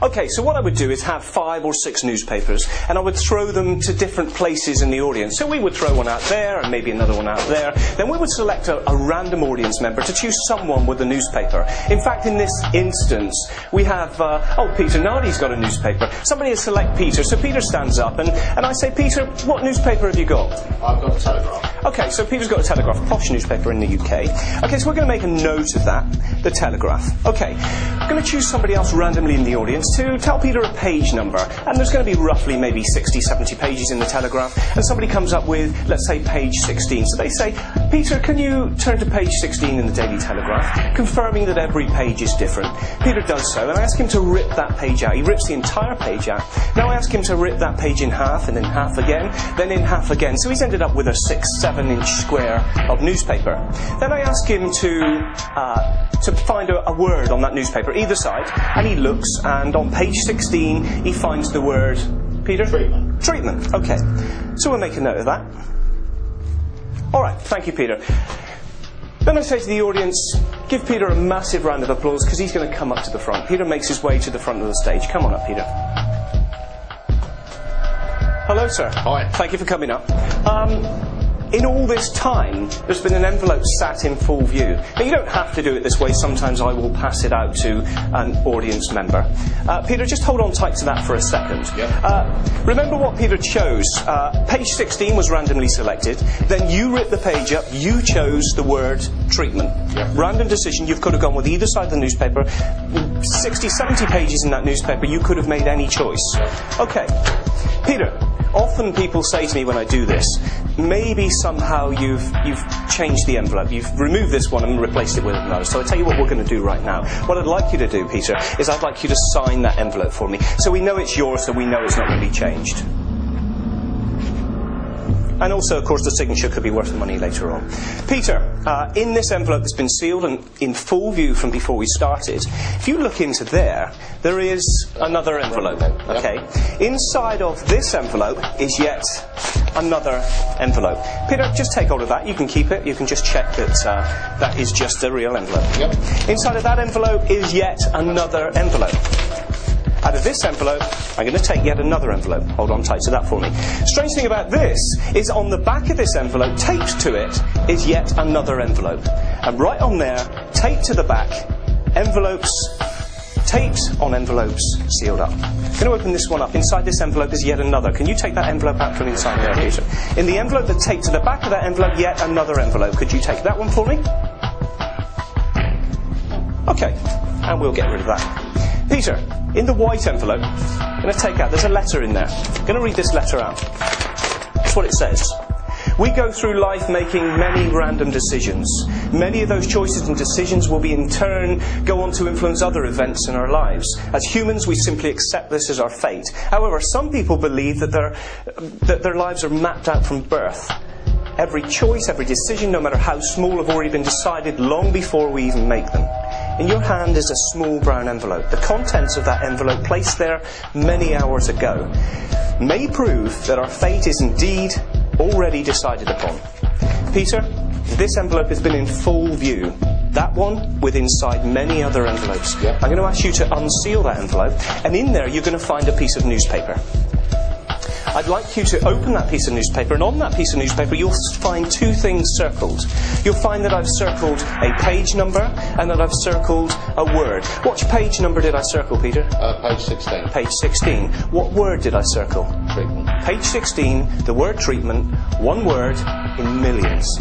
Okay, so what I would do is have 5 or 6 newspapers, and I would throw them to different places in the audience. So we would throw one out there, and maybe another one out there. Then we would select a random audience member to choose someone with a newspaper. In fact, in this instance, we have, Peter Nardi's got a newspaper. Somebody will select Peter, so Peter stands up, and I say, Peter, what newspaper have you got? I've got a Telegraph. Okay, so Peter's got a Telegraph, a posh newspaper in the UK. Okay, so we're going to make a note of that, the Telegraph. Okay, I'm going to choose somebody else randomly in the audience to tell Peter a page number, and there's going to be roughly maybe 60, 70 pages in the Telegraph, and somebody comes up with, let's say, page 16. So they say, Peter, can you turn to page 16 in the Daily Telegraph, confirming that every page is different. Peter does so, and I ask him to rip that page out. He rips the entire page out. Now I ask him to rip that page in half, and in half again, then in half again. So he's ended up with a 6-7-inch square of newspaper. Then I ask him to find a word on that newspaper, either side, and he looks, and on page 16 he finds the word, Peter? Treatment. Treatment, okay. So we'll make a note of that. Alright, thank you, Peter. Then I say to the audience, give Peter a massive round of applause, because he's going to come up to the front. Peter makes his way to the front of the stage. Come on up, Peter. Hello, sir. Hi. Thank you for coming up. In all this time, there's been an envelope sat in full view. Now, you don't have to do it this way. Sometimes I will pass it out to an audience member. Peter, just hold on tight to that for a second. Yep. Remember what Peter chose. Page 16 was randomly selected. Then you ripped the page up. You chose the word treatment. Yep. Random decision. You could have gone with either side of the newspaper. 60, 70 pages in that newspaper. You could have made any choice. Yep. Okay. Peter, often people say to me when I do this, maybe somehow you've changed the envelope. You've removed this one and replaced it with another. So I'll tell you what we're going to do right now. What I'd like you to do, Peter, is I'd like you to sign that envelope for me. So we know it's yours, so we know it's not going to be changed. And also, of course, the signature could be worth the money later on. Peter, in this envelope that's been sealed and in full view from before we started, if you look into there, there is another envelope. Okay. Inside of this envelope is yet another envelope. Peter, just take hold of that. You can keep it. You can just check that that is just a real envelope. Yep. Inside of that envelope is yet another envelope. Out of this envelope, I'm going to take yet another envelope. Hold on tight to that for me. Strange thing about this is on the back of this envelope, taped to it, is yet another envelope. And right on there, taped to the back, envelopes, taped on envelopes, sealed up. I'm going to open this one up. Inside this envelope is yet another. Can you take that envelope out from inside there, Peter? In the envelope that's taped to the back of that envelope, yet another envelope. Could you take that one for me? Okay, and we'll get rid of that. Peter, in the white envelope, I'm going to take out, there's a letter in there. I'm going to read this letter out. That's what it says. We go through life making many random decisions. Many of those choices and decisions will be in turn go on to influence other events in our lives. As humans, we simply accept this as our fate. However, some people believe that their lives are mapped out from birth. Every choice, every decision, no matter how small, have already been decided long before we even make them. In your hand is a small brown envelope. The contents of that envelope, placed there many hours ago, may prove that our fate is indeed already decided upon. Peter, this envelope has been in full view. That one with inside many other envelopes. Yep. I'm going to ask you to unseal that envelope, and in there you're going to find a piece of newspaper. I'd like you to open that piece of newspaper, and on that piece of newspaper you'll find 2 things circled. You'll find that I've circled a page number and that I've circled a word. What page number did I circle, Peter? Page 16. Page 16. What word did I circle? Treatment. Page 16, the word treatment, one word in millions.